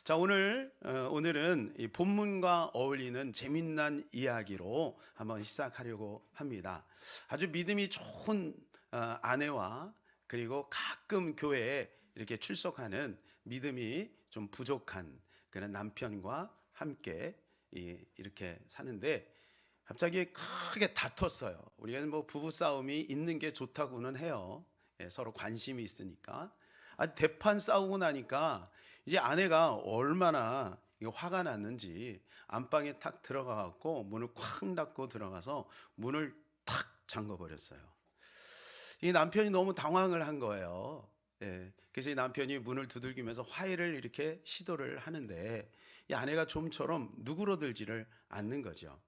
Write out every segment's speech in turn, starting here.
자, 오늘은 이 본문과 어울리는 재미난 이야기로 한번 시작하려고 합니다. 아주 믿음이 좋은 아내와 그리고 가끔 교회에 이렇게 출석하는 믿음이 좀 부족한 그런 남편과 함께 이렇게 사는데 갑자기 크게 다퉜어요. 우리가 뭐 부부 싸움이 있는 게 좋다고는 해요. 예, 서로 관심이 있으니까. 대판 싸우고 나니까 이제 아내가 얼마나 화가 났는지 안방에 탁 들어가 갖고 문을 쾅 닫고 들어가서 문을 탁 잠궈 버렸어요. 이 남편이 너무 당황을 한 거예요. 예, 그래서 이 남편이 문을 두들기면서 화해를 이렇게 시도를 하는데 이 아내가 좀처럼 누그러들지를 않는 거죠.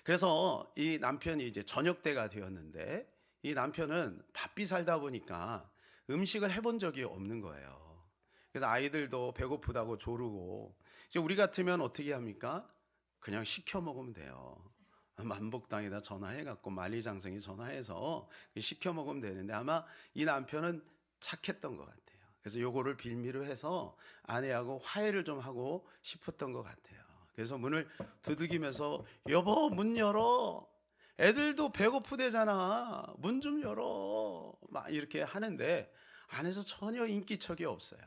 그래서 이 남편이 이제 저녁 때가 되었는데 이 남편은 바삐 살다 보니까 음식을 해본 적이 없는 거예요. 그래서 아이들도 배고프다고 조르고 이제 우리 같으면 어떻게 합니까? 그냥 시켜 먹으면 돼요. 만복당에다 전화해갖고 만리장성에 전화해서 시켜 먹으면 되는데 아마 이 남편은 착했던 것 같아요. 그래서 요거를 빌미로 해서 아내하고 화해를 좀 하고 싶었던 것 같아요. 그래서 문을 두들기면서 여보 문 열어. 애들도 배고프대잖아. 문 좀 열어. 막 이렇게 하는데 안에서 전혀 인기척이 없어요.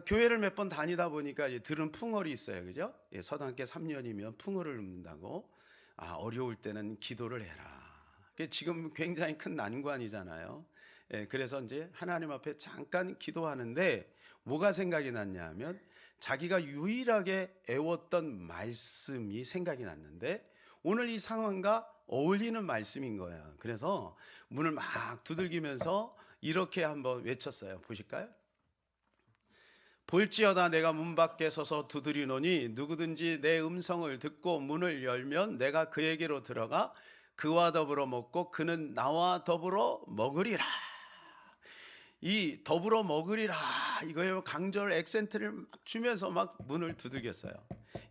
교회를 몇 번 다니다 보니까 들은 풍월이 있어요. 그죠? 예, 서당계 3년이면 풍월을 읊는다고. 어려울 때는 기도를 해라. 그게 지금 굉장히 큰 난관이잖아요. 예, 그래서 이제 하나님 앞에 잠깐 기도하는데 뭐가 생각이 났냐 하면 자기가 유일하게 애웠던 말씀이 생각이 났는데 오늘 이 상황과 어울리는 말씀인 거예요. 그래서 문을 막 두들기면서 이렇게 한번 외쳤어요. 보실까요? 볼지어다 내가 문 밖에 서서 두드리노니 누구든지 내 음성을 듣고 문을 열면 내가 그에게로 들어가 그와 더불어 먹고 그는 나와 더불어 먹으리라. 이 더불어 먹으리라 이거예요. 강조를 액센트를 막 주면서 막 문을 두들겼어요.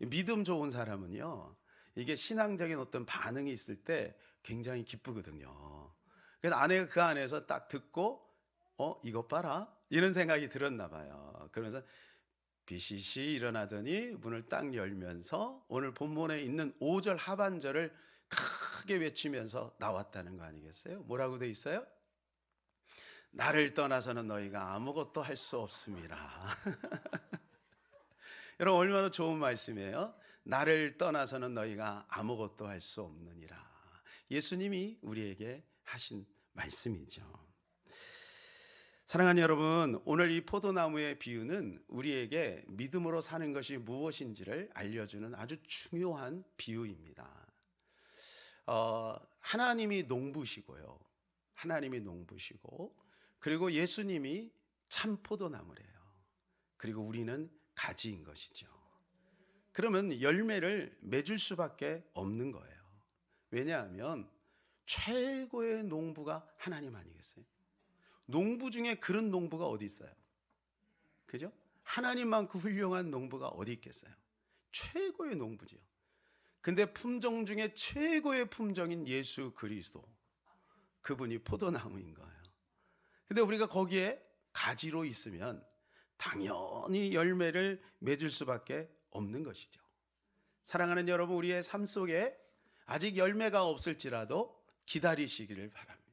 믿음 좋은 사람은요, 이게 신앙적인 어떤 반응이 있을 때 굉장히 기쁘거든요. 그래서 아내가 그 안에서 딱 듣고 이것 봐라 이런 생각이 들었나 봐요. 그러면서 비시시 일어나더니 문을 딱 열면서 오늘 본문에 있는 5절 하반절을 크게 외치면서 나왔다는 거 아니겠어요? 뭐라고 돼 있어요? 나를 떠나서는 너희가 아무것도 할 수 없습니다. 여러분 얼마나 좋은 말씀이에요. 나를 떠나서는 너희가 아무것도 할 수 없느니라. 예수님이 우리에게 하신 말씀이죠. 사랑하는 여러분, 오늘 이 포도나무의 비유는 우리에게 믿음으로 사는 것이 무엇인지를 알려주는 아주 중요한 비유입니다. 하나님이 농부시고요. 하나님이 농부시고 그리고 예수님이 참 포도나무래요. 그리고 우리는 가지인 것이죠. 그러면 열매를 맺을 수밖에 없는 거예요. 왜냐하면 최고의 농부가 하나님 아니겠어요? 농부 중에 그런 농부가 어디 있어요? 그죠? 하나님만큼 훌륭한 농부가 어디 있겠어요? 최고의 농부지요. 근데 품종 중에 최고의 품종인 예수 그리스도, 그분이 포도나무인 거예요. 근데 우리가 거기에 가지로 있으면 당연히 열매를 맺을 수밖에 없는 것이죠. 사랑하는 여러분, 우리의 삶 속에 아직 열매가 없을지라도 기다리시기를 바랍니다.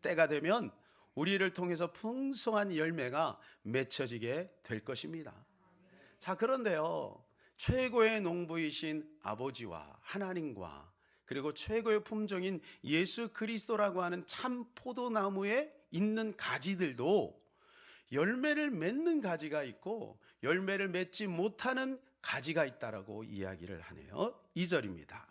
때가 되면 우리를 통해서 풍성한 열매가 맺혀지게 될 것입니다. 자, 그런데요, 최고의 농부이신 아버지와 하나님과 그리고 최고의 품종인 예수 그리스도라고 하는 참 포도나무에 있는 가지들도 열매를 맺는 가지가 있고 열매를 맺지 못하는 가지가 있다라고 이야기를 하네요. 2절입니다.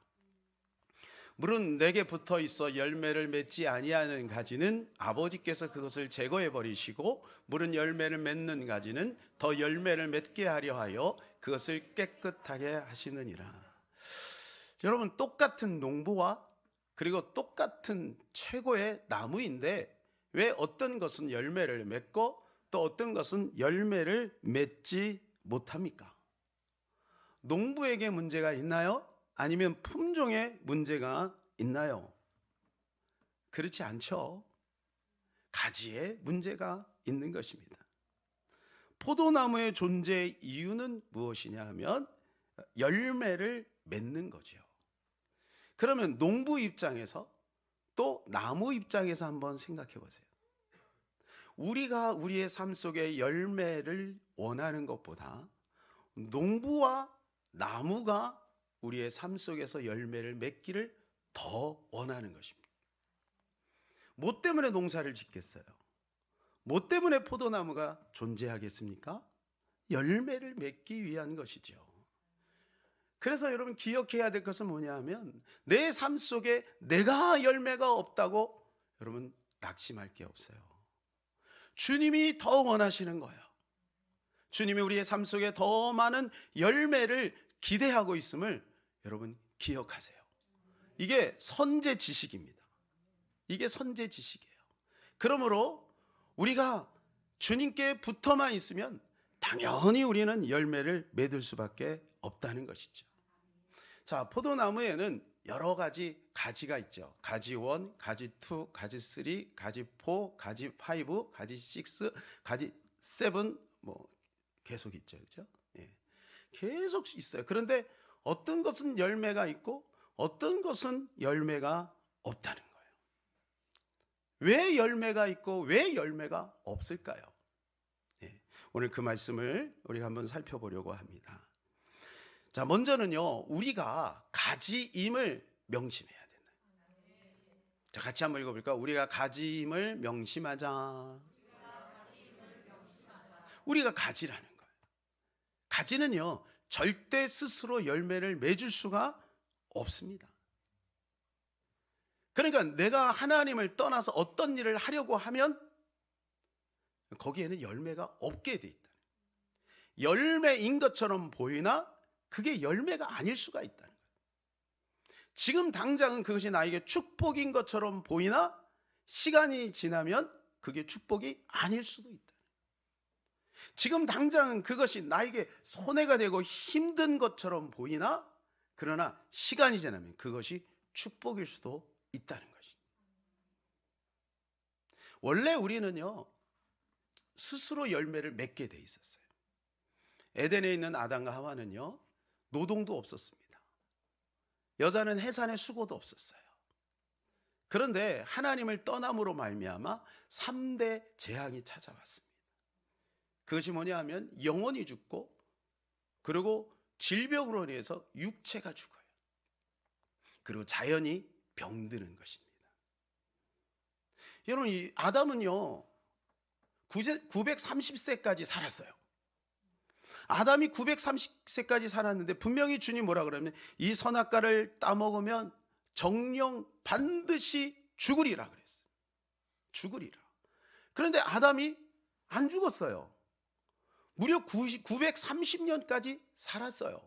물은 내게 붙어 있어 열매를 맺지 아니하는 가지는 아버지께서 그것을 제거해 버리시고 물은 열매를 맺는 가지는 더 열매를 맺게 하려 하여 그것을 깨끗하게 하시느니라. 여러분, 똑같은 농부와 그리고 똑같은 최고의 나무인데 왜 어떤 것은 열매를 맺고 또 어떤 것은 열매를 맺지 못합니까? 농부에게 문제가 있나요? 아니면 품종에 문제가 있나요? 그렇지 않죠. 가지에 문제가 있는 것입니다. 포도나무의 존재 이유는 무엇이냐 하면 열매를 맺는 거죠. 그러면 농부 입장에서 또 나무 입장에서 한번 생각해 보세요. 우리가 우리의 삶 속에 열매를 원하는 것보다 농부와 나무가 우리의 삶 속에서 열매를 맺기를 더 원하는 것입니다. 뭐 때문에 농사를 짓겠어요? 뭐 때문에 포도나무가 존재하겠습니까? 열매를 맺기 위한 것이죠. 그래서 여러분 기억해야 될 것은 뭐냐 하면 내 삶 속에 내가 열매가 없다고 여러분 낙심할 게 없어요. 주님이 더 원하시는 거예요. 주님이 우리의 삶 속에 더 많은 열매를 기대하고 있음을 여러분 기억하세요. 이게 선제 지식입니다. 이게 선제 지식이에요. 그러므로 우리가 주님께 붙어만 있으면 당연히 우리는 열매를 맺을 수밖에 없다는 것이죠. 자, 포도나무에는 여러 가지 가지가 있죠. 가지 1, 가지 2, 가지 3, 가지 4, 가지 5, 가지 6, 가지 7 뭐 계속 있죠. 그렇죠? 예. 계속 있어요. 그런데 어떤 것은 열매가 있고 어떤 것은 열매가 없다는 거예요. 왜 열매가 있고 왜 열매가 없을까요? 예. 오늘 그 말씀을 우리가 한번 살펴보려고 합니다. 자, 먼저는요, 우리가 가지임을 명심해야 된다. 자, 같이 한번 읽어볼까요? 우리가 가지임을 명심하자. 우리가 가지라는 거예요. 가지는요, 절대 스스로 열매를 맺을 수가 없습니다. 그러니까 내가 하나님을 떠나서 어떤 일을 하려고 하면 거기에는 열매가 없게 돼 있다. 열매인 것처럼 보이나 그게 열매가 아닐 수가 있다는 거예요. 지금 당장은 그것이 나에게 축복인 것처럼 보이나 시간이 지나면 그게 축복이 아닐 수도 있다. 지금 당장은 그것이 나에게 손해가 되고 힘든 것처럼 보이나 그러나 시간이 지나면 그것이 축복일 수도 있다는 것입니다. 원래 우리는요, 스스로 열매를 맺게 돼 있었어요. 에덴에 있는 아담과 하와는요, 노동도 없었습니다. 여자는 해산의 수고도 없었어요. 그런데 하나님을 떠남으로 말미암아 3대 재앙이 찾아왔습니다. 그것이 뭐냐 하면 영혼이 죽고 그리고 질병으로 인해서 육체가 죽어요. 그리고 자연이 병드는 것입니다. 여러분, 이 아담은요 930세까지 살았어요. 아담이 930세까지 살았는데 분명히 주님 뭐라 그러면 이 선악과를 따먹으면 정령 반드시 죽으리라 그랬어요. 죽으리라. 그런데 아담이 안 죽었어요. 무려 930년까지 살았어요.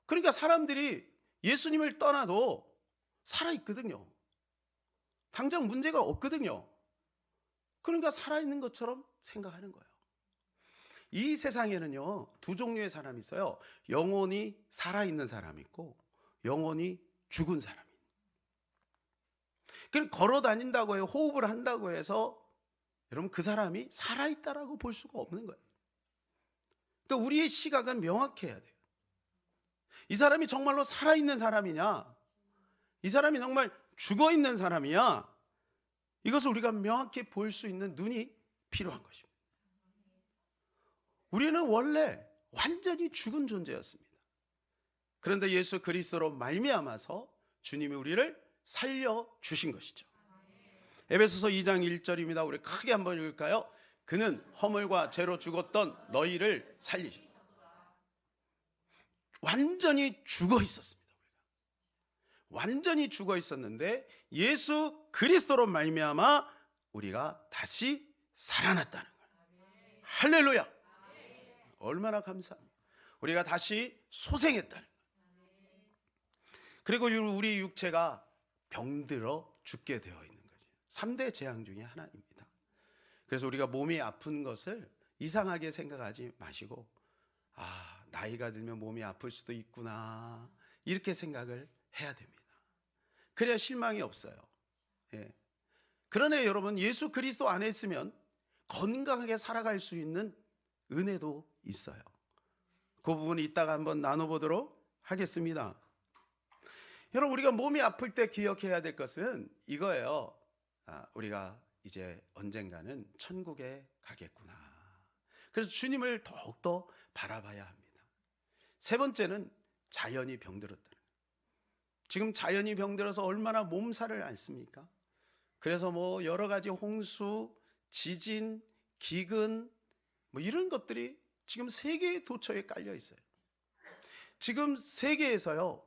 그러니까 사람들이 예수님을 떠나도 살아있거든요. 당장 문제가 없거든요. 그러니까 살아있는 것처럼 생각하는 거예요. 이 세상에는요, 두 종류의 사람이 있어요. 영혼이 살아있는 사람이 있고 영혼이 죽은 사람이 있어요. 그럼 걸어 다닌다고 해요. 호흡을 한다고 해서 여러분 그 사람이 살아있다라고 볼 수가 없는 거예요. 그러니까 우리의 시각은 명확해야 돼요. 이 사람이 정말로 살아있는 사람이냐, 이 사람이 정말 죽어있는 사람이냐, 이것을 우리가 명확히 볼 수 있는 눈이 필요한 것입니다. 우리는 원래 완전히 죽은 존재였습니다. 그런데 예수 그리스도로 말미암아서 주님이 우리를 살려주신 것이죠. 에베소서 2장 1절입니다. 우리 크게 한번 읽을까요? 그는 허물과 죄로 죽었던 너희를 살리셨다. 완전히 죽어 있었습니다. 완전히 죽어 있었는데 예수 그리스도로 말미암아 우리가 다시 살아났다는 거예요. 할렐루야. 얼마나 감사합니다. 우리가 다시 소생했다는 거예요. 그리고 우리 육체가 병들어 죽게 되어 있는 거죠. 3대 재앙 중에 하나입니다. 그래서 우리가 몸이 아픈 것을 이상하게 생각하지 마시고, 아, 나이가 들면 몸이 아플 수도 있구나, 이렇게 생각을 해야 됩니다. 그래야 실망이 없어요. 예. 그러나 여러분, 예수 그리스도 안에 있으면 건강하게 살아갈 수 있는 은혜도 있어요. 그 부분 이따가 한번 나눠보도록 하겠습니다. 여러분, 우리가 몸이 아플 때 기억해야 될 것은 이거예요. 우리가 이제 언젠가는 천국에 가겠구나. 그래서 주님을 더욱더 바라봐야 합니다. 세 번째는 자연이 병들었다는 거예요. 지금 자연이 병들어서 얼마나 몸살을 앓습니까? 그래서 뭐 여러 가지 홍수, 지진, 기근 뭐 이런 것들이 지금 세계의 도처에 깔려 있어요. 지금 세계에서요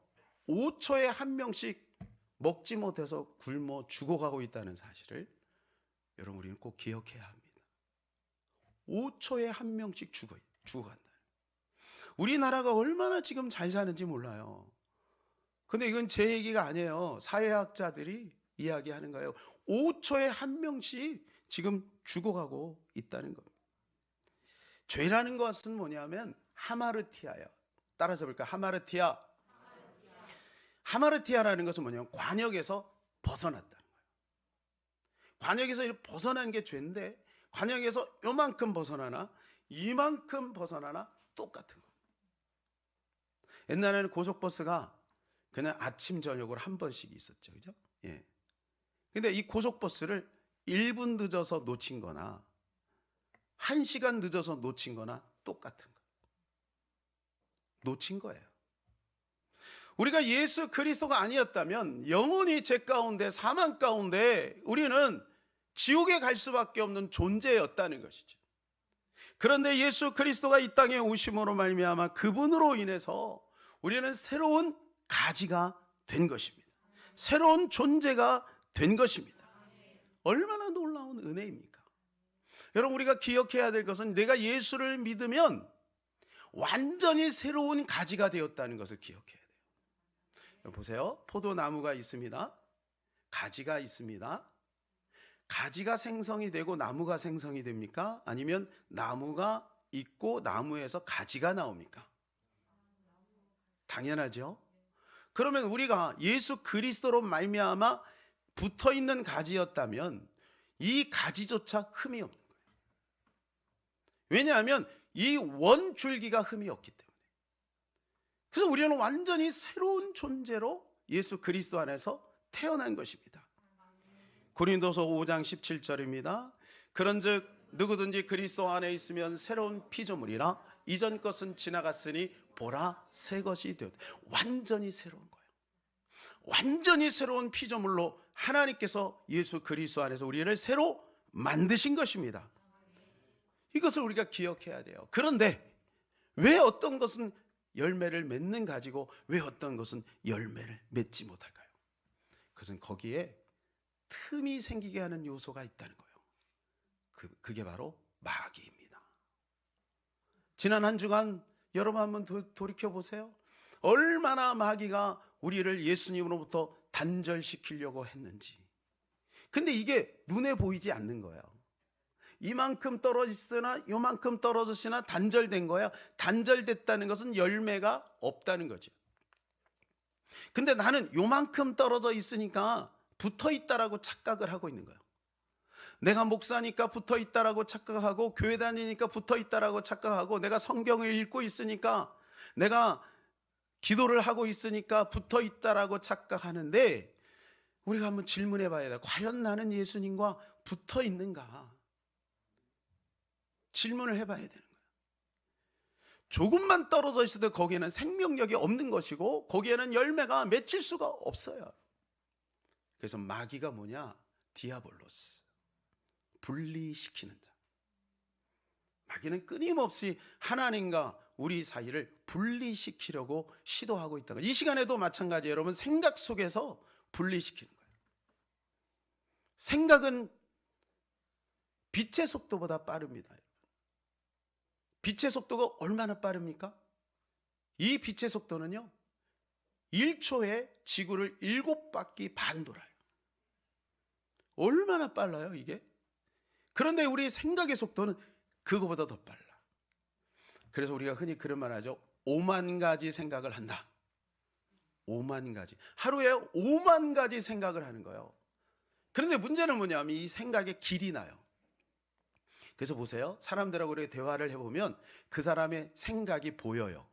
5초에 한 명씩 먹지 못해서 굶어 죽어가고 있다는 사실을 여러분 우리는 꼭 기억해야 합니다. 5초에 한 명씩 죽어간다. 우리나라가 얼마나 지금 잘 사는지 몰라요. 근데 이건 제 얘기가 아니에요. 사회학자들이 이야기하는 거예요. 5초에 한 명씩 지금 죽어가고 있다는 겁니다. 죄라는 것은 뭐냐면 하마르티아예요. 따라서 볼까요? 하마르티아. 하마르티아라는 것은 뭐냐면 관역에서 벗어났다는 거예요. 관역에서 벗어난 게 죄인데 관역에서 요만큼 벗어나나 이만큼 벗어나나 똑같은 거예요. 옛날에는 고속버스가 그냥 아침 저녁으로 한 번씩 있었죠. 그죠? 예. 근데 이 고속버스를 1분 늦어서 놓친 거나 1시간 늦어서 놓친 거나 똑같은 거예요. 놓친 거예요. 우리가 예수 그리스도가 아니었다면 영원히 죄 가운데 사망 가운데 우리는 지옥에 갈 수밖에 없는 존재였다는 것이죠. 그런데 예수 그리스도가 이 땅에 오심으로 말미암아 그분으로 인해서 우리는 새로운 가지가 된 것입니다. 새로운 존재가 된 것입니다. 얼마나 놀라운 은혜입니까? 여러분, 우리가 기억해야 될 것은 내가 예수를 믿으면 완전히 새로운 가지가 되었다는 것을 기억해야 돼요. 보세요. 포도나무가 있습니다. 가지가 있습니다. 가지가 생성이 되고 나무가 생성이 됩니까? 아니면 나무가 있고 나무에서 가지가 나옵니까? 당연하죠. 그러면 우리가 예수 그리스도로 말미암아 붙어있는 가지였다면 이 가지조차 흠이 없는 거예요. 왜냐하면 이 원줄기가 흠이 없기 때문에. 그래서 우리는 완전히 새로운 존재로 예수 그리스도 안에서 태어난 것입니다. 고린도서 5장 17절입니다. 그런즉 누구든지 그리스도 안에 있으면 새로운 피조물이라 이전 것은 지나갔으니 보라 새 것이 되었다. 완전히 새로운 거예요. 완전히 새로운 피조물로 하나님께서 예수 그리스도 안에서 우리를 새로 만드신 것입니다. 이것을 우리가 기억해야 돼요. 그런데 왜 어떤 것은 열매를 맺는 가지고 왜 어떤 것은 열매를 맺지 못할까요? 그것은 거기에 틈이 생기게 하는 요소가 있다는 거예요. 그게 바로 마귀입니다. 지난 한 주간 여러분 한번 돌이켜보세요. 얼마나 마귀가 우리를 예수님으로부터 단절시키려고 했는지. 근데 이게 눈에 보이지 않는 거예요. 이만큼 떨어졌으나 요만큼 떨어졌으나 단절된 거야. 단절됐다는 것은 열매가 없다는 거죠. 근데 나는 요만큼 떨어져 있으니까 붙어 있다라고 착각을 하고 있는 거예요. 내가 목사니까 붙어 있다라고 착각하고 교회 다니니까 붙어 있다라고 착각하고 내가 성경을 읽고 있으니까 내가 기도를 하고 있으니까 붙어 있다라고 착각하는데 우리가 한번 질문해 봐야 돼요. 과연 나는 예수님과 붙어 있는가? 질문을 해봐야 되는 거예요. 조금만 떨어져 있어도 거기에는 생명력이 없는 것이고 거기에는 열매가 맺힐 수가 없어요. 그래서 마귀가 뭐냐? 디아볼로스. 분리시키는 자. 마귀는 끊임없이 하나님과 우리 사이를 분리시키려고 시도하고 있다는 거예요. 이 시간에도 마찬가지예요. 여러분, 생각 속에서 분리시키는 거예요. 생각은 빛의 속도보다 빠릅니다. 빛의 속도가 얼마나 빠릅니까? 이 빛의 속도는요 1초에 지구를 7바퀴 반 돌아요. 얼마나 빨라요 이게? 그런데 우리 생각의 속도는 그거보다 더 빨라. 그래서 우리가 흔히 그런 말 하죠. 5만 가지 생각을 한다. 5만 가지. 하루에 5만 가지 생각을 하는 거예요. 그런데 문제는 뭐냐면 이 생각에 길이 나요. 그래서 보세요. 사람들하고 이렇게 대화를 해보면 그 사람의 생각이 보여요.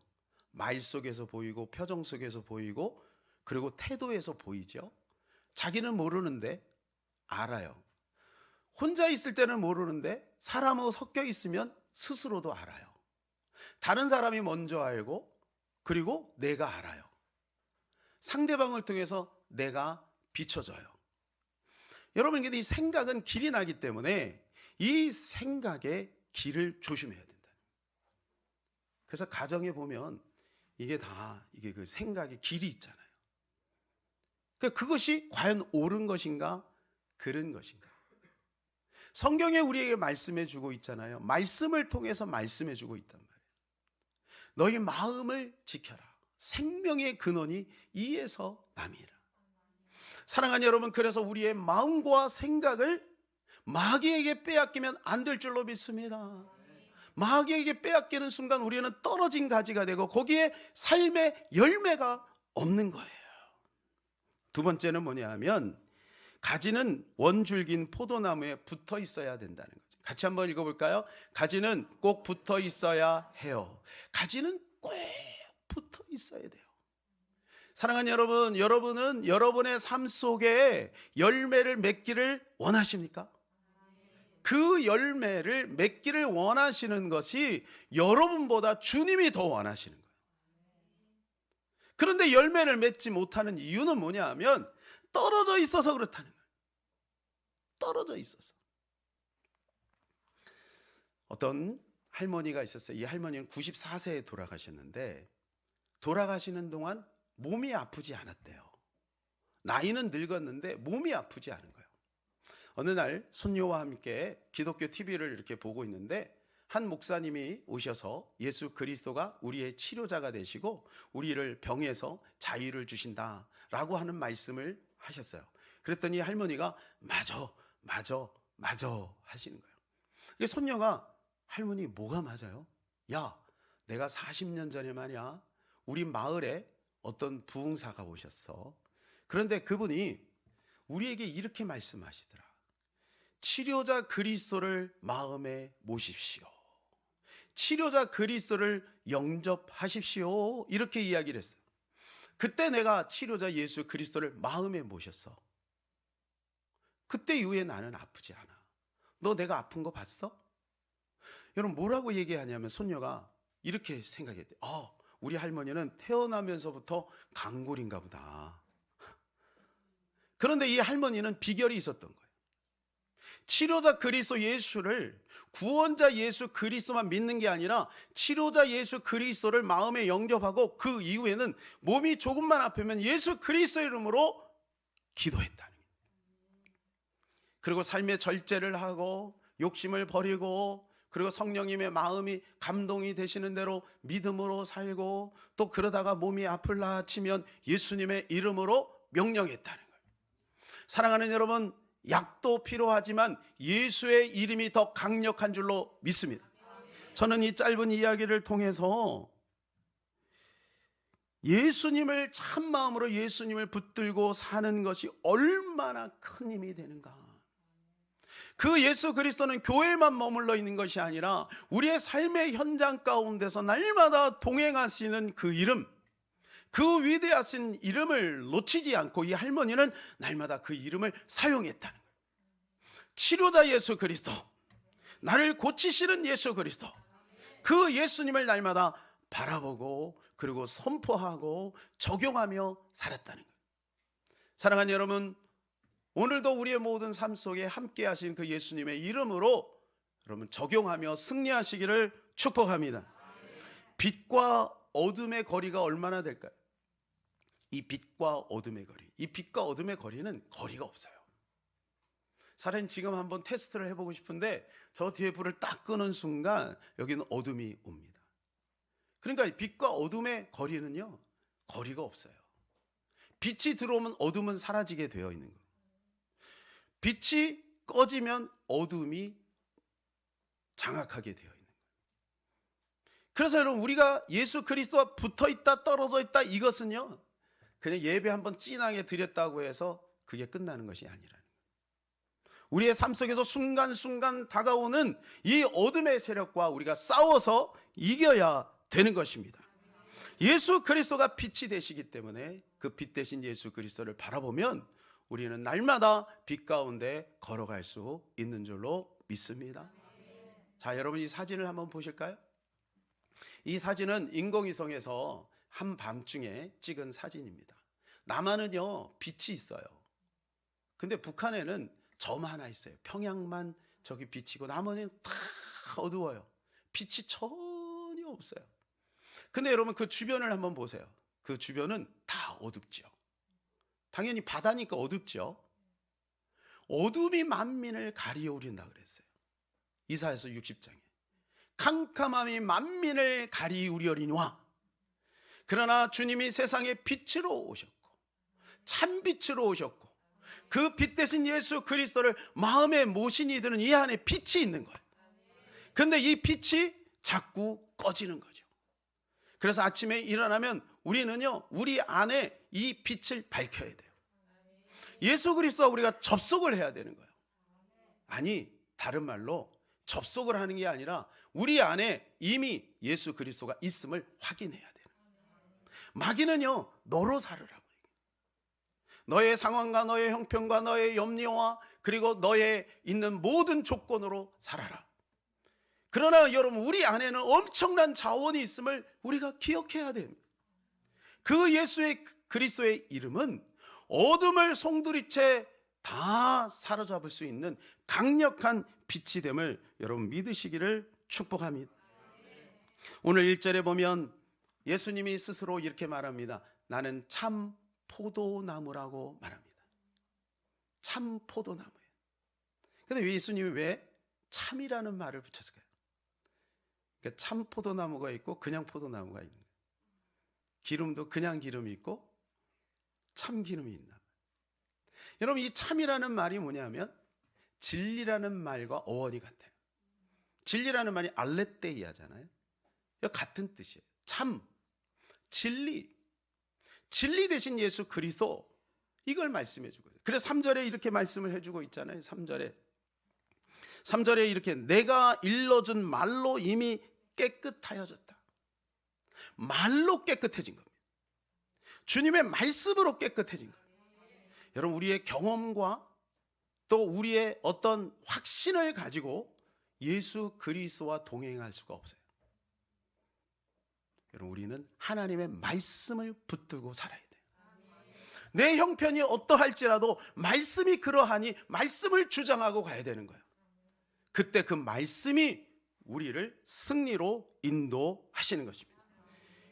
말 속에서 보이고 표정 속에서 보이고 그리고 태도에서 보이죠. 자기는 모르는데 알아요. 혼자 있을 때는 모르는데 사람하고 섞여 있으면 스스로도 알아요. 다른 사람이 먼저 알고 그리고 내가 알아요. 상대방을 통해서 내가 비춰져요. 여러분, 근데 이 생각은 길이 나기 때문에 이 생각의 길을 조심해야 된다. 그래서 가정에 보면 이게 그 생각의 길이 있잖아요. 그러니까 그것이 과연 옳은 것인가, 그른 것인가. 성경에 우리에게 말씀해 주고 있잖아요. 말씀을 통해서 말씀해 주고 있단 말이에요. 너희 마음을 지켜라. 생명의 근원이 이에서 남이라. 사랑하는 여러분, 그래서 우리의 마음과 생각을 마귀에게 빼앗기면 안 될 줄로 믿습니다. 마귀에게 빼앗기는 순간 우리는 떨어진 가지가 되고 거기에 삶의 열매가 없는 거예요. 두 번째는 뭐냐 하면 가지는 원줄긴 포도나무에 붙어 있어야 된다는 거죠. 같이 한번 읽어볼까요? 가지는 꼭 붙어 있어야 해요. 가지는 꼭 붙어 있어야 돼요. 사랑하는 여러분, 여러분은 여러분의 삶 속에 열매를 맺기를 원하십니까? 그 열매를 맺기를 원하시는 것이 여러분보다 주님이 더 원하시는 거예요. 그런데 열매를 맺지 못하는 이유는 뭐냐 하면 떨어져 있어서 그렇다는 거예요. 떨어져 있어서. 어떤 할머니가 있었어요. 이 할머니는 94세에 돌아가셨는데 돌아가시는 동안 몸이 아프지 않았대요. 나이는 늙었는데 몸이 아프지 않은 거예요. 어느 날 손녀와 함께 기독교 TV를 이렇게 보고 있는데 한 목사님이 오셔서 예수 그리스도가 우리의 치료자가 되시고 우리를 병에서 자유를 주신다라고 하는 말씀을 하셨어요. 그랬더니 할머니가 맞아 하시는 거예요. 손녀가 할머니 뭐가 맞아요? 야, 내가 40년 전에 말이야 우리 마을에 어떤 부흥사가 오셨어. 그런데 그분이 우리에게 이렇게 말씀하시더라. 치료자 그리스도를 마음에 모십시오. 치료자 그리스도를 영접하십시오. 이렇게 이야기를 했어요. 그때 내가 치료자 예수 그리스도를 마음에 모셨어. 그때 이후에 나는 아프지 않아. 너 내가 아픈 거 봤어? 여러분 뭐라고 얘기하냐면 손녀가 이렇게 생각했대. 우리 할머니는 태어나면서부터 강골인가 보다. 그런데 이 할머니는 비결이 있었던 거예요. 치료자 그리스도 예수를 구원자 예수 그리스도만 믿는 게 아니라 치료자 예수 그리스도를 마음에 영접하고 그 이후에는 몸이 조금만 아프면 예수 그리스도 이름으로 기도했다는 거예요. 그리고 삶의 절제를 하고 욕심을 버리고 그리고 성령님의 마음이 감동이 되시는 대로 믿음으로 살고 또 그러다가 몸이 아플라 치면 예수님의 이름으로 명령했다는 거예요. 사랑하는 여러분, 약도 필요하지만 예수의 이름이 더 강력한 줄로 믿습니다. 저는 이 짧은 이야기를 통해서 예수님을 참마음으로 예수님을 붙들고 사는 것이 얼마나 큰 힘이 되는가. 그 예수 그리스도는 교회만 머물러 있는 것이 아니라 우리의 삶의 현장 가운데서 날마다 동행하시는 그 이름, 그 위대하신 이름을 놓치지 않고 이 할머니는 날마다 그 이름을 사용했다는 거예요. 치료자 예수 그리스도, 나를 고치시는 예수 그리스도, 그 예수님을 날마다 바라보고 그리고 선포하고 적용하며 살았다는 거예요. 사랑하는 여러분, 오늘도 우리의 모든 삶 속에 함께 하신 그 예수님의 이름으로 여러분 적용하며 승리하시기를 축복합니다. 빛과 어둠의 거리가 얼마나 될까요? 이 빛과 어둠의 거리, 이 빛과 어둠의 거리는 거리가 없어요. 사람이 지금 한번 테스트를 해보고 싶은데 저 뒤에 불을 딱 끄는 순간 여기는 어둠이 옵니다. 그러니까 빛과 어둠의 거리는요, 거리가 없어요. 빛이 들어오면 어둠은 사라지게 되어 있는 거예요. 빛이 꺼지면 어둠이 장악하게 되어 있는 거예요. 그래서 여러분, 우리가 예수 그리스도와 붙어 있다 떨어져 있다 이것은요 그냥 예배 한번 진하게 드렸다고 해서 그게 끝나는 것이 아니라는 거예요. 우리의 삶 속에서 순간순간 다가오는 이 어둠의 세력과 우리가 싸워서 이겨야 되는 것입니다. 예수 그리스도가 빛이 되시기 때문에 그 빛 대신 예수 그리스도를 바라보면 우리는 날마다 빛 가운데 걸어갈 수 있는 줄로 믿습니다. 자, 여러분 이 사진을 한번 보실까요? 이 사진은 인공위성에서 한밤중에 찍은 사진입니다. 남한은요 빛이 있어요. 근데 북한에는 점 하나 있어요. 평양만 저기 빛이고 나머지는 다 어두워요. 빛이 전혀 없어요. 근데 여러분 그 주변을 한번 보세요. 그 주변은 다 어둡죠. 당연히 바다니까 어둡죠. 어둠이 만민을 가리우린다 그랬어요. 이사야서 60장에 캄캄함이 만민을 가리우려니와 그러나 주님이 세상에 빛으로 오셨고 참빛으로 오셨고 그 빛 대신 예수 그리스도를 마음에 모신 이들은 이 안에 빛이 있는 거예요. 근데 이 빛이 자꾸 꺼지는 거죠. 그래서 아침에 일어나면 우리는요 우리 안에 이 빛을 밝혀야 돼요. 예수 그리스도와 우리가 접속을 해야 되는 거예요. 아니 다른 말로 접속을 하는 게 아니라 우리 안에 이미 예수 그리스도가 있음을 확인해야 돼요. 마귀는요 너로 살으라고. 너의 상황과 너의 형편과 너의 염려와 그리고 너의 있는 모든 조건으로 살아라. 그러나 여러분 우리 안에는 엄청난 자원이 있음을 우리가 기억해야 됩니다. 그 예수의 그리스도의 이름은 어둠을 송두리째 다 사로잡을 수 있는 강력한 빛이 됨을 여러분 믿으시기를 축복합니다. 오늘 1절에 보면 예수님이 스스로 이렇게 말합니다. 나는 참 포도나무라고 말합니다. 참 포도나무예요. 근데 예수님이 왜 참이라는 말을 붙였을까요? 그러니까 참 포도나무가 있고 그냥 포도나무가 있는 거예요. 기름도 그냥 기름이 있고 참 기름이 있나. 여러분 이 참이라는 말이 뭐냐면 진리라는 말과 어원이 같아요. 진리라는 말이 알레테이아잖아요. 같은 뜻이에요. 참, 진리. 진리 대신 예수 그리스도 이걸 말씀해 주고 있어요. 그래서 3절에 이렇게 말씀을 해주고 있잖아요. 3절에 이렇게 내가 일러준 말로 이미 깨끗하여졌다. 말로 깨끗해진 겁니다. 주님의 말씀으로 깨끗해진 거예요. 여러분 우리의 경험과 또 우리의 어떤 확신을 가지고 예수 그리스도와 동행할 수가 없어요. 여러분 우리는 하나님의 말씀을 붙들고 살아야 돼요. 내 형편이 어떠할지라도 말씀이 그러하니 말씀을 주장하고 가야 되는 거예요. 그때 그 말씀이 우리를 승리로 인도하시는 것입니다.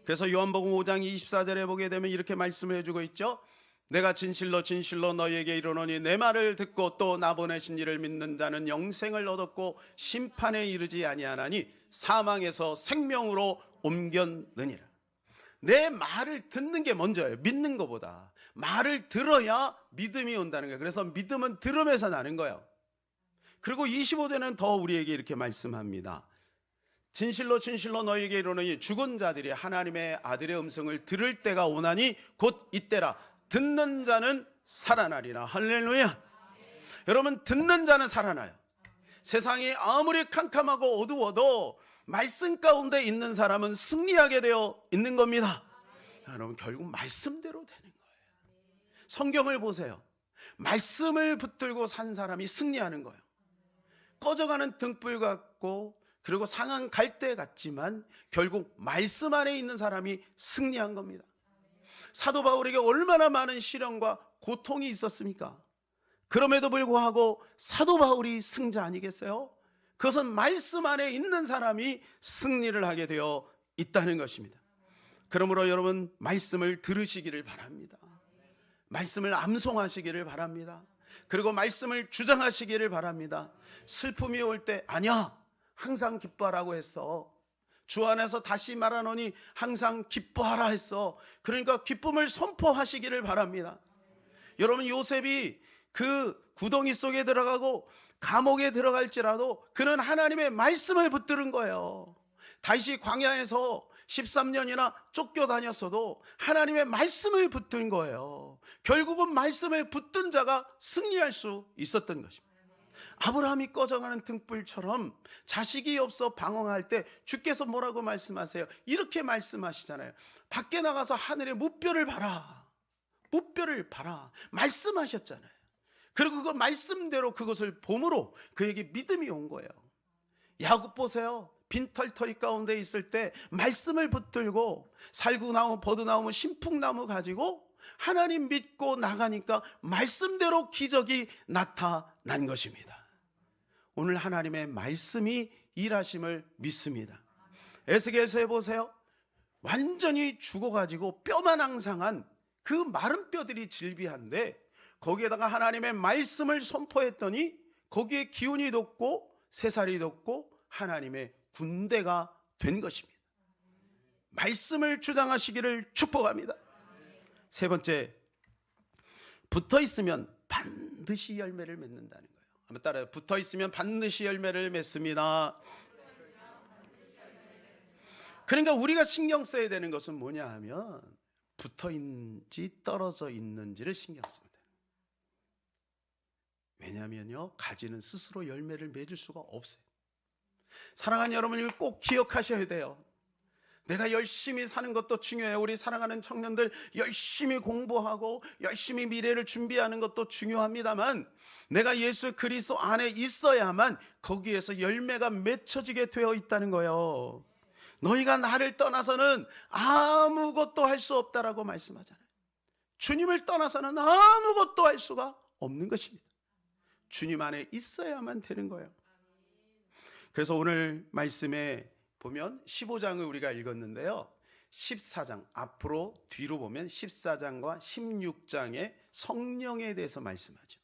그래서 요한복음 5장 24절에 보게 되면 이렇게 말씀을 해주고 있죠. 내가 진실로 진실로 너희에게 이르노니 내 말을 듣고 또 나 보내신 이를 믿는 자는 영생을 얻었고 심판에 이르지 아니하나니 사망에서 생명으로 옮겼느니라. 내 말을 듣는 게 먼저예요. 믿는 것보다 말을 들어야 믿음이 온다는 거예요. 그래서 믿음은 들음에서 나는 거예요. 그리고 25절은 더 우리에게 이렇게 말씀합니다. 진실로 진실로 너희에게 이르노니 죽은 자들이 하나님의 아들의 음성을 들을 때가 오나니 곧 이때라. 듣는 자는 살아나리라. 할렐루야. 여러분 듣는 자는 살아나요. 세상이 아무리 캄캄하고 어두워도 말씀 가운데 있는 사람은 승리하게 되어 있는 겁니다. 여러분 결국 말씀대로 되는 거예요. 성경을 보세요. 말씀을 붙들고 산 사람이 승리하는 거예요. 꺼져가는 등불 같고 그리고 상한 갈대 같지만 결국 말씀 안에 있는 사람이 승리한 겁니다. 사도 바울에게 얼마나 많은 시련과 고통이 있었습니까? 그럼에도 불구하고 사도 바울이 승자 아니겠어요? 그것은 말씀 안에 있는 사람이 승리를 하게 되어 있다는 것입니다. 그러므로 여러분 말씀을 들으시기를 바랍니다. 말씀을 암송하시기를 바랍니다. 그리고 말씀을 주장하시기를 바랍니다. 슬픔이 올 때 아니야 항상 기뻐하라고 했어. 주 안에서 다시 말하노니 항상 기뻐하라 했어. 그러니까 기쁨을 선포하시기를 바랍니다. 여러분 요셉이 그 구덩이 속에 들어가고 감옥에 들어갈지라도 그는 하나님의 말씀을 붙들은 거예요. 다시 광야에서 13년이나 쫓겨다녔어도 하나님의 말씀을 붙든 거예요. 결국은 말씀을 붙든 자가 승리할 수 있었던 것입니다. 아브라함이 꺼져가는 등불처럼 자식이 없어 방황할 때 주께서 뭐라고 말씀하세요? 이렇게 말씀하시잖아요. 밖에 나가서 하늘의 무뼈를 봐라. 무뼈를 봐라. 말씀하셨잖아요. 그리고 그 말씀대로 그것을 봄으로 그에게 믿음이 온 거예요. 야곱 보세요. 빈털터리 가운데 있을 때 말씀을 붙들고 살구나무, 버드나무, 신풍나무 가지고 하나님 믿고 나가니까 말씀대로 기적이 나타난 것입니다. 오늘 하나님의 말씀이 일하심을 믿습니다. 에스겔서에 보세요. 완전히 죽어가지고 뼈만 앙상한 그 마른 뼈들이 질비한데 거기에다가 하나님의 말씀을 선포했더니 거기에 기운이 돋고 새살이 돋고 하나님의 군대가 된 것입니다. 말씀을 주장하시기를 축복합니다. 세 번째, 붙어 있으면 반드시 열매를 맺는다는 거예요. 한번 따라요. 붙어 있으면 반드시 열매를 맺습니다. 그러니까 우리가 신경 써야 되는 것은 뭐냐 하면 붙어 있는지 떨어져 있는지를 신경 쓰면 돼요. 왜냐하면요, 가지는 스스로 열매를 맺을 수가 없어요. 사랑하는 여러분, 이걸 꼭 기억하셔야 돼요. 내가 열심히 사는 것도 중요해요. 우리 사랑하는 청년들 열심히 공부하고 열심히 미래를 준비하는 것도 중요합니다만 내가 예수 그리스도 안에 있어야만 거기에서 열매가 맺혀지게 되어 있다는 거예요. 너희가 나를 떠나서는 아무것도 할 수 없다라고 말씀하잖아요. 주님을 떠나서는 아무것도 할 수가 없는 것입니다. 주님 안에 있어야만 되는 거예요. 그래서 오늘 말씀에 보면 15장을 우리가 읽었는데요. 14장, 앞으로 뒤로 보면 14장과 16장에 성령에 대해서 말씀하죠.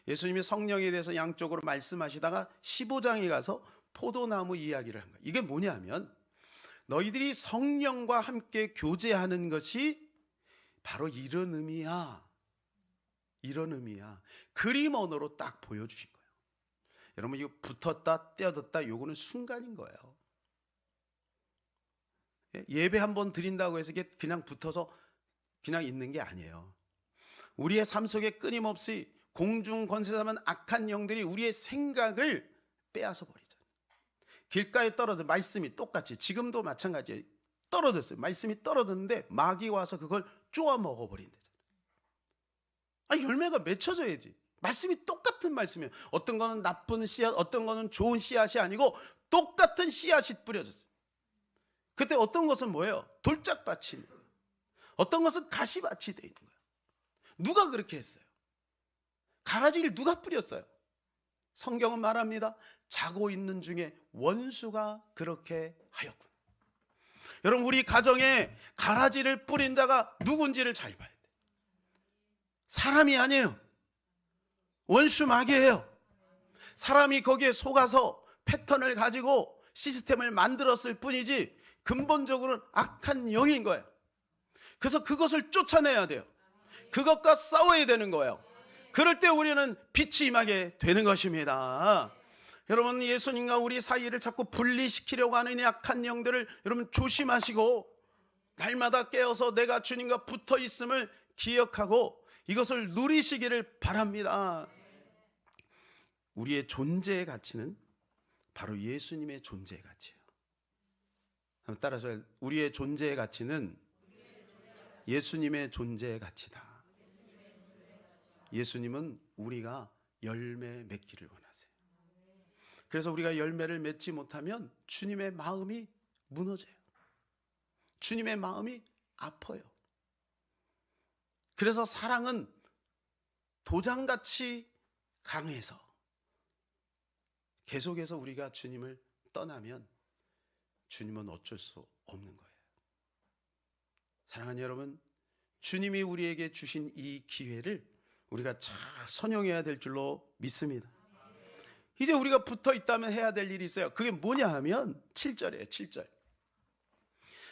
예수님이 성령에 대해서 양쪽으로 말씀하시다가 15장에 가서 포도나무 이야기를 한 거예요. 이게 뭐냐면 너희들이 성령과 함께 교제하는 것이 바로 이런 의미야. 이런 의미야. 그림 언어로 딱 보여주신 거예요. 여러분, 이거 붙었다 떼어뒀다 요거는 순간인 거예요. 예배 한번 드린다고 해서 이게 그냥 붙어서 그냥 있는 게 아니에요. 우리의 삶 속에 끊임없이 공중 권세자만 악한 영들이 우리의 생각을 빼앗아 버리죠. 길가에 떨어져 말씀이 똑같이 지금도 마찬가지예요. 떨어졌어요. 말씀이 떨어졌는데 마귀 와서 그걸 쪼아 먹어버린대잖아요. 열매가 맺혀져야지. 말씀이 똑같은 말씀이에요. 어떤 거는 나쁜 씨앗, 어떤 거는 좋은 씨앗이 아니고 똑같은 씨앗이 뿌려졌어요. 그때 어떤 것은 뭐예요? 돌짝밭이 있는 거예요. 어떤 것은 가시밭이 되어 있는 거예요. 누가 그렇게 했어요? 가라지를 누가 뿌렸어요? 성경은 말합니다. 자고 있는 중에 원수가 그렇게 하였군. 여러분, 우리 가정에 가라지를 뿌린 자가 누군지를 잘 봐야 돼요. 사람이 아니에요. 원수 마귀예요. 사람이 거기에 속아서 패턴을 가지고 시스템을 만들었을 뿐이지 근본적으로는 악한 영인 거예요. 그래서 그것을 쫓아내야 돼요. 그것과 싸워야 되는 거예요. 그럴 때 우리는 빛이 임하게 되는 것입니다. 여러분, 예수님과 우리 사이를 자꾸 분리시키려고 하는 악한 영들을 여러분 조심하시고 날마다 깨어서 내가 주님과 붙어 있음을 기억하고 이것을 누리시기를 바랍니다. 우리의 존재의 가치는 바로 예수님의 존재의 가치예요. 한번 따라서 우리의 존재의 가치는 예수님의 존재의 가치다. 예수님은 우리가 열매 맺기를 원하세요. 그래서 우리가 열매를 맺지 못하면 주님의 마음이 무너져요. 주님의 마음이 아파요. 그래서 사랑은 도장같이 강해서 계속해서 우리가 주님을 떠나면 주님은 어쩔 수 없는 거예요. 사랑하는 여러분, 주님이 우리에게 주신 이 기회를 우리가 잘 선용해야 될 줄로 믿습니다. 이제 우리가 붙어 있다면 해야 될 일이 있어요. 그게 뭐냐 하면 7절이에요. 7절.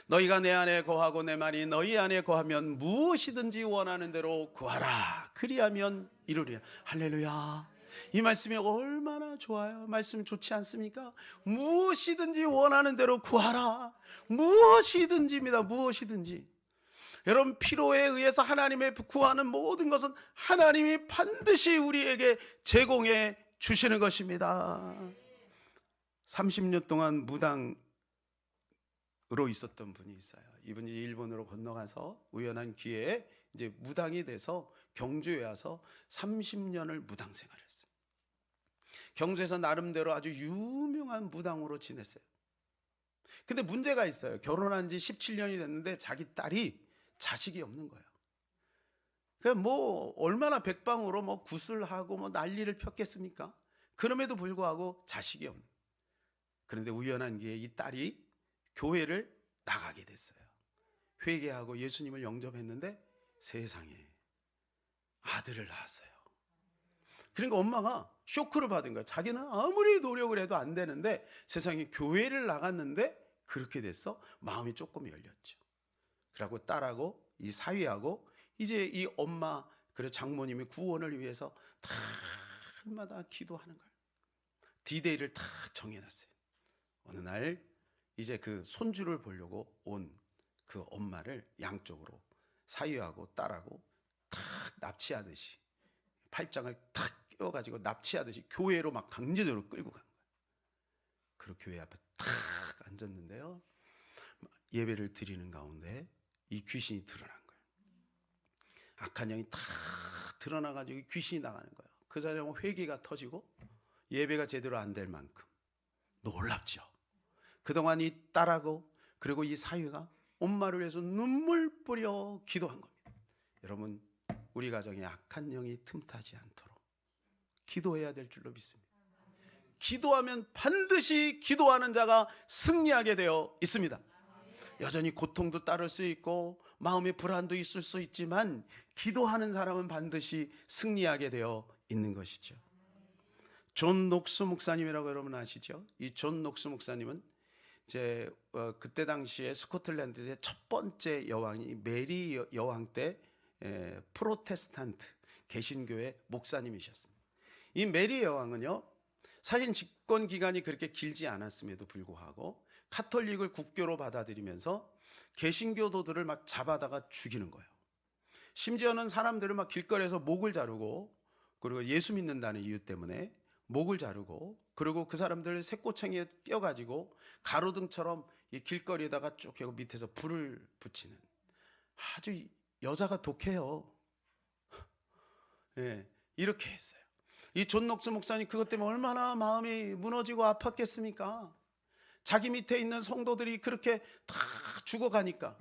너희가 내 안에 거하고 내 말이 너희 안에 거하면 무엇이든지 원하는 대로 구하라. 그리하면 이루리라. 할렐루야. 이 말씀이 얼마나 좋아요. 말씀 좋지 않습니까? 무엇이든지 원하는 대로 구하라. 무엇이든지입니다. 무엇이든지. 여러분, 필요에 의해서 하나님의 구하는 모든 것은 하나님이 반드시 우리에게 제공해 주시는 것입니다. 30년 동안 무당으로 있었던 분이 있어요. 이분이 일본으로 건너가서 우연한 기회에 이제 무당이 돼서 경주에 와서 30년을 무당 생활했어요. 경주에서 나름대로 아주 유명한 무당으로 지냈어요. 근데 문제가 있어요. 결혼한 지 17년이 됐는데 자기 딸이 자식이 없는 거예요. 그러니까 뭐 얼마나 백방으로 뭐 구슬하고 뭐 난리를 폈겠습니까? 그럼에도 불구하고 자식이 없는. 그런데 우연한 기회에 이 딸이 교회를 나가게 됐어요. 회개하고 예수님을 영접했는데 세상에 아들을 낳았어요. 그러니까 엄마가 쇼크를 받은 거야. 자기는 아무리 노력을 해도 안 되는데 세상에 교회를 나갔는데 그렇게 됐어? 마음이 조금 열렸죠. 그러고 딸하고 이 사위하고 이제 이 엄마 그리고 장모님의 구원을 위해서 달마다 기도하는 거예요. 디데이를 다 정해놨어요. 어느 날 이제 그 손주를 보려고 온 그 엄마를 양쪽으로 사위하고 딸하고 탁 납치하듯이 팔짱을 탁 끼워가지고 납치하듯이 교회로 막 강제적으로 끌고 간 거예요. 그리고 교회 앞에 탁 앉았는데요. 예배를 드리는 가운데 이 귀신이 드러난 거예요. 악한 영이 탁 드러나가지고 귀신이 나가는 거예요. 그 자리에 회개가 터지고 예배가 제대로 안 될 만큼 놀랍죠. 그동안 이 딸하고 그리고 이 사위가 엄마를 위해서 눈물 뿌려 기도한 겁니다. 여러분, 우리 가정에 악한 영이 틈타지 않도록 기도해야 될 줄로 믿습니다. 기도하면 반드시 기도하는 자가 승리하게 되어 있습니다. 여전히 고통도 따를 수 있고 마음의 불안도 있을 수 있지만 기도하는 사람은 반드시 승리하게 되어 있는 것이죠. 존 녹스 목사님이라고 여러분 아시죠? 이 존 녹스 목사님은 이제 그때 당시에 스코틀랜드의 첫 번째 여왕이 메리 여왕 때 프로테스탄트 개신교회 목사님이셨습니다. 이 메리 여왕은요, 사실 집권 기간이 그렇게 길지 않았음에도 불구하고 카톨릭을 국교로 받아들이면서 개신교도들을 막 잡아다가 죽이는 거예요. 심지어는 사람들을 막 길거리에서 목을 자르고, 그리고 예수 믿는다는 이유 때문에 목을 자르고, 그리고 그 사람들 새꼬챙이에 껴가지고 가로등처럼 이 길거리에다가 쭉 하고 밑에서 불을 붙이는, 아주 여자가 독해요. 예, 이렇게 했어요. 이 존 녹스 목사님 그것 때문에 얼마나 마음이 무너지고 아팠겠습니까? 자기 밑에 있는 성도들이 그렇게 다 죽어가니까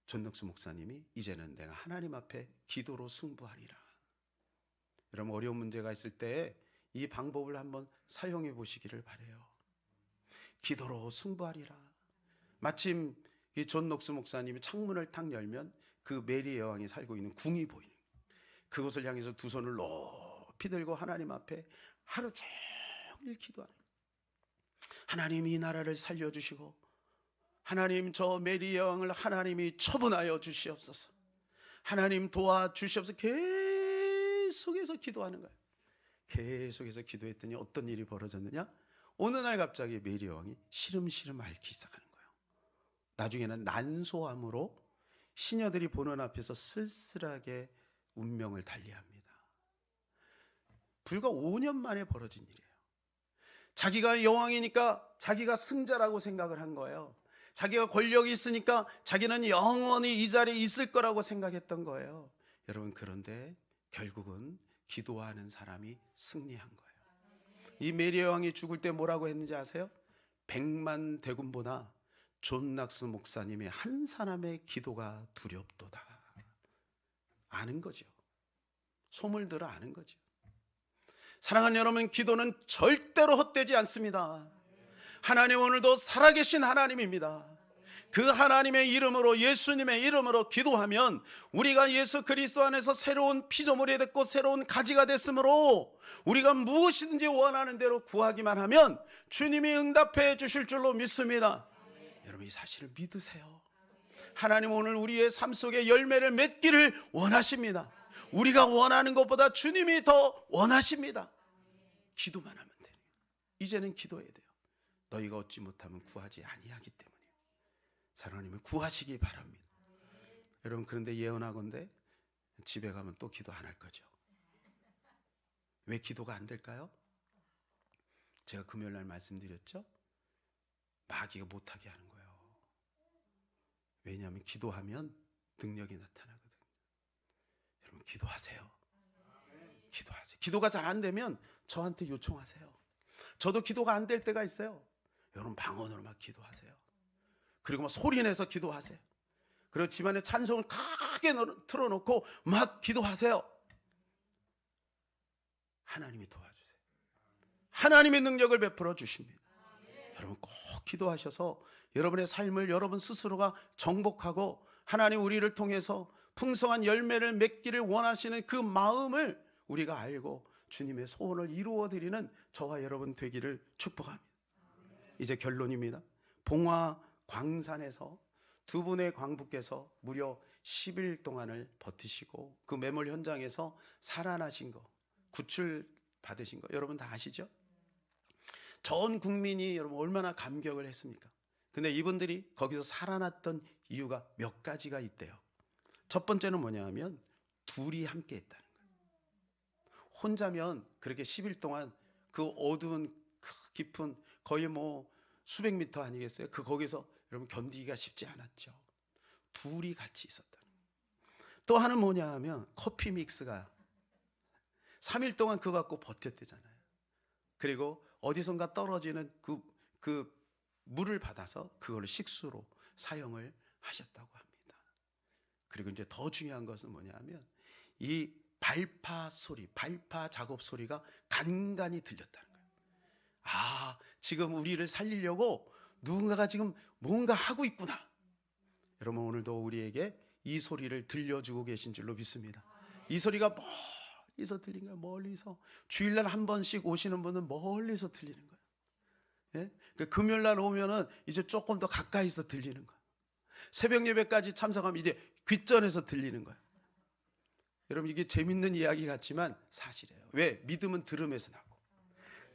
존 녹스 목사님이 이제는 내가 하나님 앞에 기도로 승부하리라. 여러분, 어려운 문제가 있을 때 이 방법을 한번 사용해 보시기를 바라요. 기도로 승부하리라. 마침 이 존 녹스 목사님이 창문을 탁 열면 그 메리 여왕이 살고 있는 궁이 보이는, 그곳을 향해서 두 손을 높이 들고 하나님 앞에 하루 종일 기도하는, 하나님 이 나라를 살려주시고 하나님 저 메리 여왕을 하나님이 처분하여 주시옵소서, 하나님 도와주시옵소서, 계속해서 기도하는 거예요. 계속해서 기도했더니 어떤 일이 벌어졌느냐? 어느 날 갑자기 메리 여왕이 시름시름 앓기 시작하는 거예요. 나중에는 난소암으로 시녀들이 보는 앞에서 쓸쓸하게 운명을 달리합니다. 불과 5년 만에 벌어진 일이에요. 자기가 여왕이니까 자기가 승자라고 생각을 한 거예요. 자기가 권력이 있으니까 자기는 영원히 이 자리에 있을 거라고 생각했던 거예요. 여러분, 그런데 결국은 기도하는 사람이 승리한 거예요. 이 메리 여왕이 죽을 때 뭐라고 했는지 아세요? 100만 대군보다 존 녹스 목사님의 한 사람의 기도가 두렵도다. 아는 거죠. 소물 들어 아는 거죠. 사랑하는 여러분, 기도는 절대로 헛되지 않습니다. 하나님 오늘도 살아계신 하나님입니다. 그 하나님의 이름으로, 예수님의 이름으로 기도하면 우리가 예수 그리스도 안에서 새로운 피조물이 됐고 새로운 가지가 됐으므로 우리가 무엇이든지 원하는 대로 구하기만 하면 주님이 응답해 주실 줄로 믿습니다. 여러분, 이 사실을 믿으세요. 하나님 오늘 우리의 삶 속에 열매를 맺기를 원하십니다. 우리가 원하는 것보다 주님이 더 원하십니다. 기도만 하면 돼요. 이제는 기도해야 돼요. 너희가 얻지 못하면 구하지 아니하기 때문에. 하나님을 구하시기 바랍니다. 여러분, 그런데 예언하건대 집에 가면 또 기도 안 할 거죠. 왜 기도가 안 될까요? 제가 금요일날 말씀드렸죠? 마귀가 못하게 하는 거예요. 왜냐하면 기도하면 능력이 나타나거든요. 여러분 기도하세요. 기도하세요. 기도가 잘 안 되면 저한테 요청하세요. 저도 기도가 안 될 때가 있어요. 여러분 방언으로 막 기도하세요. 그리고 막 소리내서 기도하세요. 그리고 집안에 찬송을 크게 틀어놓고 막 기도하세요. 하나님이 도와주세요. 하나님의 능력을 베풀어 주십니다. 여러분 꼭 기도하셔서 여러분의 삶을 여러분 스스로가 정복하고 하나님 우리를 통해서 풍성한 열매를 맺기를 원하시는 그 마음을 우리가 알고 주님의 소원을 이루어드리는 저와 여러분 되기를 축복합니다. 이제 결론입니다. 봉화 광산에서 두 분의 광부께서 무려 10일 동안을 버티시고 그 매몰 현장에서 살아나신 거, 구출 받으신 거 여러분 다 아시죠? 전 국민이 여러분 얼마나 감격을 했습니까? 근데 이분들이 거기서 살아났던 이유가 몇 가지가 있대요. 첫 번째는 뭐냐 하면 둘이 함께 했다는 거예요. 혼자면 그렇게 10일 동안 그 어두운 깊은 거의 뭐 수백 미터 아니겠어요? 그 거기서 여러분 견디기가 쉽지 않았죠. 둘이 같이 있었다는 거예요. 또 하나는 뭐냐 하면 커피 믹스가 3일 동안 그거 갖고 버텼대잖아요. 그리고 어디선가 떨어지는 그 물을 받아서 그걸 식수로 사용을 하셨다고 합니다. 그리고 이제 더 중요한 것은 뭐냐 하면 이 발파 소리, 발파 작업 소리가 간간히 들렸다는 거예요. 아, 지금 우리를 살리려고 누군가가 지금 뭔가 하고 있구나. 여러분 오늘도 우리에게 이 소리를 들려주고 계신 줄로 믿습니다. 이 소리가 멀리서 들린 거예요. 멀리서. 주일날 한 번씩 오시는 분은 멀리서 들리는 거예요. 예? 그 금요일날 오면은 이제 조금 더 가까이서 들리는 거예요. 새벽 예배까지 참석하면 이제 귓전에서 들리는 거예요. 여러분 이게 재밌는 이야기 같지만 사실이에요. 왜? 믿음은 들음에서 나고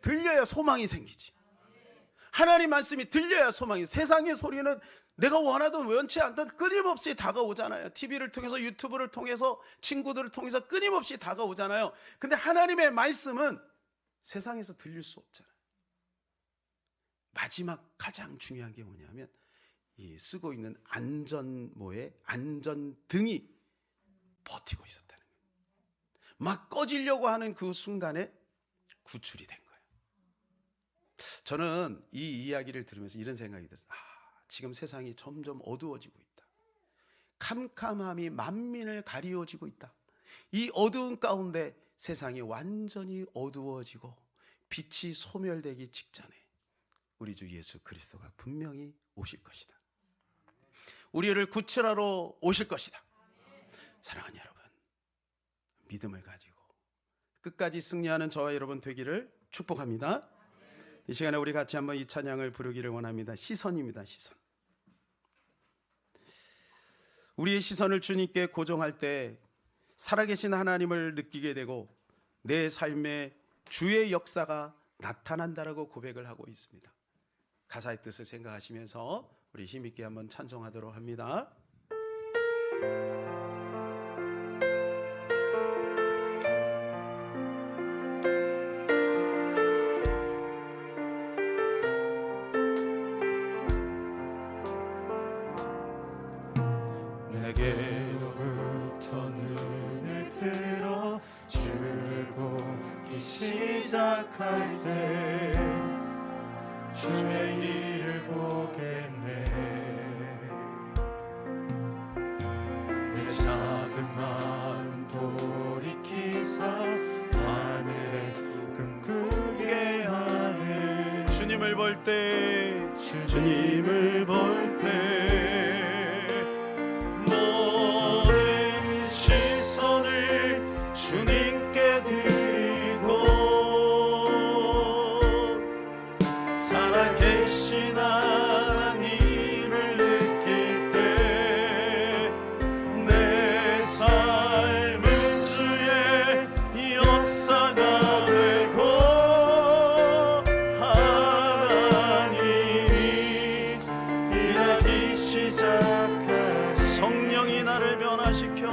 들려야 소망이 생기지. 하나님 말씀이 들려야 소망이. 세상의 소리는 내가 원하든 원치 않든 끊임없이 다가오잖아요. TV를 통해서 유튜브를 통해서 친구들을 통해서 끊임없이 다가오잖아요. 근데 하나님의 말씀은 세상에서 들릴 수 없잖아요. 마지막 가장 중요한 게 뭐냐면 이 쓰고 있는 안전모의 안전등이 버티고 있었다는 거예요. 막 꺼지려고 하는 그 순간에 구출이 된 거예요. 저는 이 이야기를 들으면서 이런 생각이 들었어요. 지금 세상이 점점 어두워지고 있다. 캄캄함이 만민을 가리워지고 있다. 이 어두운 가운데 세상이 완전히 어두워지고 빛이 소멸되기 직전에 우리 주 예수 그리스도가 분명히 오실 것이다. 우리를 구출하러 오실 것이다. 사랑하는 여러분, 믿음을 가지고 끝까지 승리하는 저와 여러분 되기를 축복합니다. 이 시간에 우리 같이 한번 이 찬양을 부르기를 원합니다. 시선입니다. 시선. 우리의 시선을 주님께 고정할 때 살아계신 하나님을 느끼게 되고 내 삶에 주의 역사가 나타난다라고 고백을 하고 있습니다. 가사의 뜻을 생각하시면서 우리 힘있게 한번 찬송하도록 합니다. 내게로부터 눈을 들어 주를 보기 시작할 때 주의 일을 보겠네. 내 작은 마음 돌이키사 하늘에 꿈꾸게 하네. 주님을 볼 때 주님을 볼 때 주님께 드리고 살아계신 하나님을 느낄 때 내 삶은 주의 역사가 되고 하나님이 일하기 시작하니 성령이 나를 변화시켜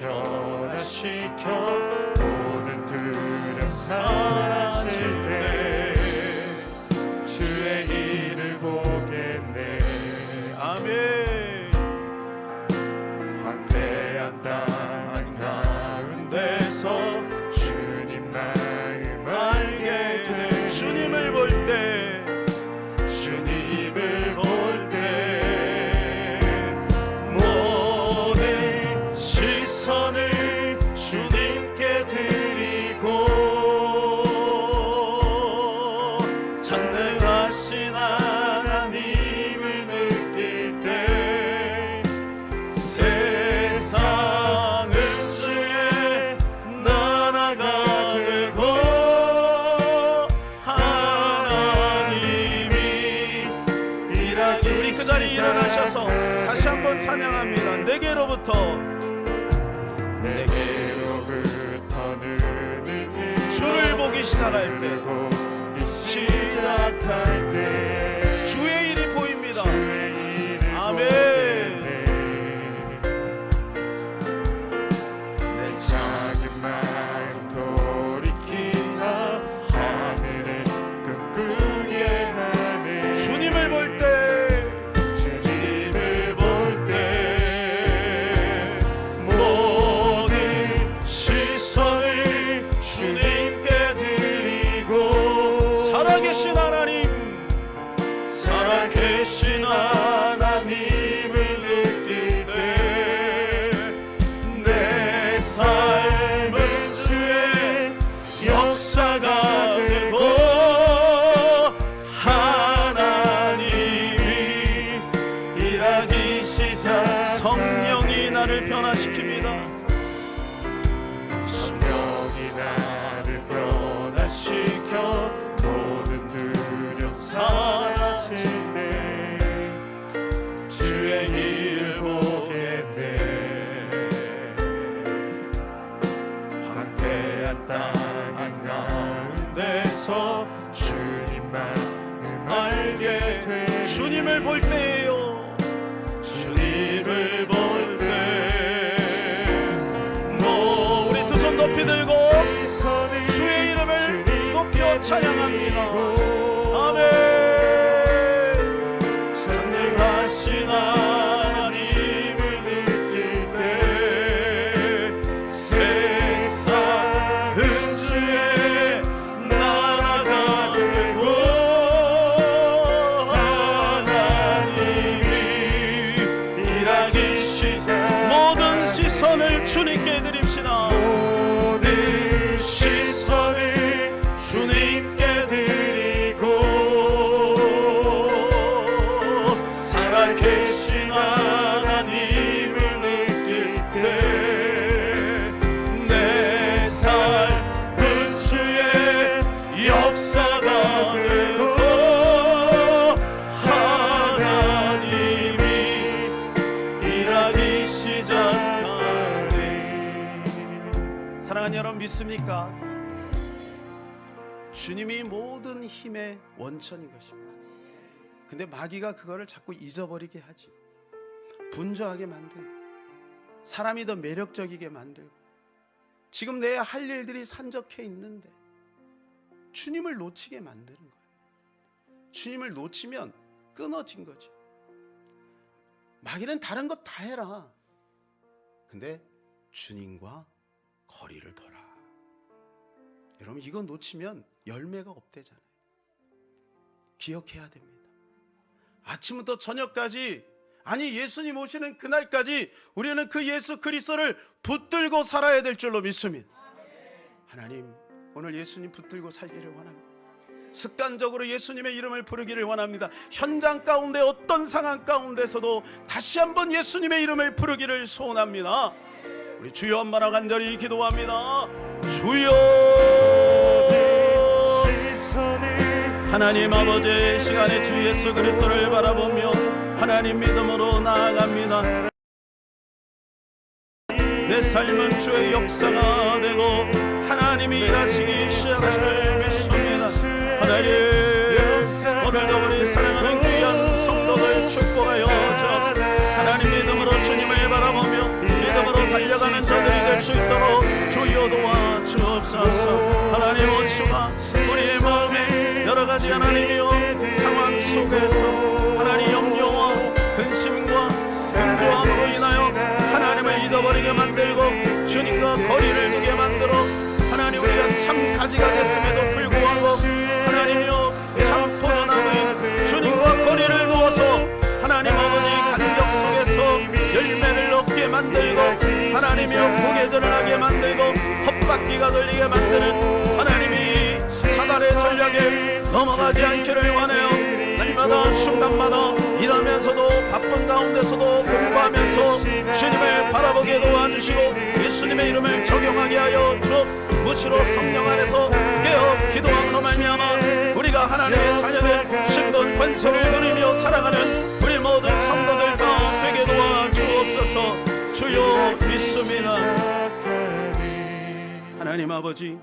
변화시켜 오는 그 내게로부터 내게로부터는 주를 보기 시작할 때 시작할 때 주의 일이 보입니다. 주의 일을 아멘. 내 작은 마음 돌이키사 하늘에 꿈꾸게 하네. 주님을 볼 때 주님을 볼 때 모든 시선을 주님께 드리고 살아계신 하나님, 살아계신 하나님을 느낄 때 내 삶은 주의 역사가 되고 하나님이 일하기 시작. 성령이 나를 변화시킵니다. 성령이 나를 변화시켜 모든 두려움 사라지네. 주의 일을 보겠네. 황폐한 땅 한가운데서 주님만 알게 돼. 주님을 볼 때예요. 주님을 볼 때 우리 두 손 높이 들고 주의 이름을 높여 찬양합니다. 아멘. 전능하신 하나님을 느낄 때 세상은 주의 나라가 되고 하나님이 일하기 시작. 모든 시선을 주님께 드립시다. 모든 시선을 주님께 드리고 살아계신 하나님을 느낄 때 내 삶은 주의 역사가 되고 하나님이 일하기 시작하네. 사랑하는 여러분, 믿습니까? 주님이 모든 힘의 원천인 것입니다. 근데 마귀가 그거를 자꾸 잊어버리게 하지. 분주하게 만들고 사람이 더 매력적이게 만들고 지금 내 할 일들이 산적해 있는데 주님을 놓치게 만드는 거예요. 주님을 놓치면 끊어진 거지. 마귀는 다른 것 다 해라. 근데 주님과 거리를 둬라. 여러분, 이거 놓치면 열매가 없대잖아요. 기억해야 됩니다. 아침부터 저녁까지, 아니 예수님 오시는 그날까지 우리는 그 예수 그리스도를 붙들고 살아야 될 줄로 믿습니다. 하나님, 오늘 예수님 붙들고 살기를 원합니다. 습관적으로 예수님의 이름을 부르기를 원합니다. 현장 가운데 어떤 상황 가운데서도 다시 한번 예수님의 이름을 부르기를 소원합니다. 우리 주여 한번 간절히 기도합니다. 주여, 하나님 아버지, 시간에 주 예수 그리스도를 바라보며 하나님 믿음으로 나아갑니다. 내 삶은 주의 역사가 되고 하나님이 일하시기 시작하심을 믿습니다. 하나님, 오늘도 우리 사랑하는 귀한 성도들 축복하여 주옵소서. 하나님 믿음으로 주님을 바라보며 믿음으로 달려가는 자들이 될 수 있도록 주여 도와주옵소서. 하나님, 오주가 우리의 마음에 여러 가지 하나님이여 상황 속에서 하나님 염려와 근심과 분주함으로 인하여 하나님을 잊어버리게 만들고 주님과 거리를 두게 만들어 하나님, 우리가 참 가지가 됐음에도 불구하고 하나님이여 참 포도나무인 주님과 거리를 두어서 하나님 아버지 간격 속에서 열매를 얻게 만들고 하나님이여 고개 드러나게 만들고 헛바퀴가 돌리게 만드는 하나님이 사단의 전략에 넘어가지 않기를 원해요. 날마다 순간마다 일하면서도 바쁜 가운데서도 공부하면서 주님을 바라보게 도와주시고 예수님의 이름을 적용하게 하여 주옵. 무시로 성령 안에서 깨어 기도함으로 말미암아 우리가 하나님의 자녀된 신분 권세를 누리며 살아가는 우리 모든 성도들 다 되게 도와주옵소서. 주여 하나님 아버지,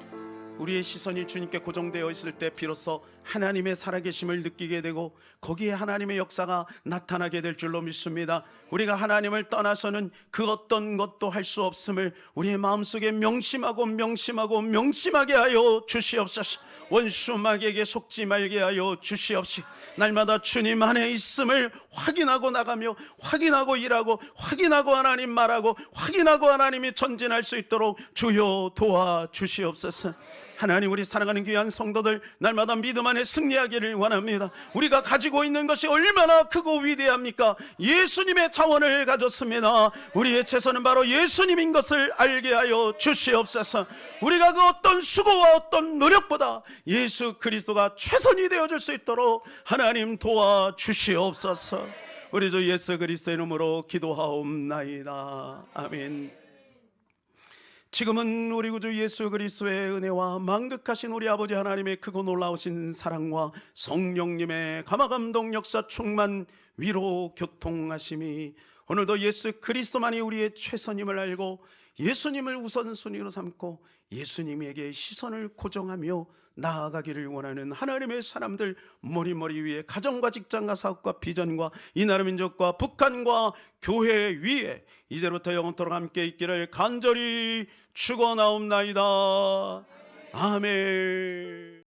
우리의 시선이 주님께 고정되어 있을 때 비로소 하나님의 살아계심을 느끼게 되고 거기에 하나님의 역사가 나타나게 될 줄로 믿습니다. 우리가 하나님을 떠나서는 그 어떤 것도 할 수 없음을 우리의 마음속에 명심하게 하여 주시옵소서. 원수 마귀에게 속지 말게 하여 주시옵시고 날마다 주님 안에 있음을 확인하고 나가며 확인하고 일하고 확인하고 하나님 말하고 확인하고 하나님이 전진할 수 있도록 주여 도와주시옵소서. 하나님, 우리 사랑하는 귀한 성도들 날마다 믿음 안에 승리하기를 원합니다. 우리가 가지고 있는 것이 얼마나 크고 위대합니까? 예수님의 자원을 가졌습니다. 우리의 최선은 바로 예수님인 것을 알게 하여 주시옵소서. 우리가 그 어떤 수고와 어떤 노력보다 예수 그리스도가 최선이 되어줄 수 있도록 하나님 도와주시옵소서. 우리 주 예수 그리스도의 이름으로 기도하옵나이다. 아멘. 지금은 우리 구주 예수 그리스도의 은혜와 만극하신 우리 아버지 하나님의 크고 놀라우신 사랑과 성령님의 감화감동 역사 충만 위로 교통하심이 오늘도 예수 그리스도만이 우리의 최선임을 알고 예수님을 우선순위로 삼고 예수님에게 시선을 고정하며 나아가기를 원하는 하나님의 사람들 머리 위에 가정과 직장과 사업과 비전과 이 나라 민족과 북한과 교회 위에 이제부터 영원토록 함께 있기를 간절히 축원하옵나이다. 아멘.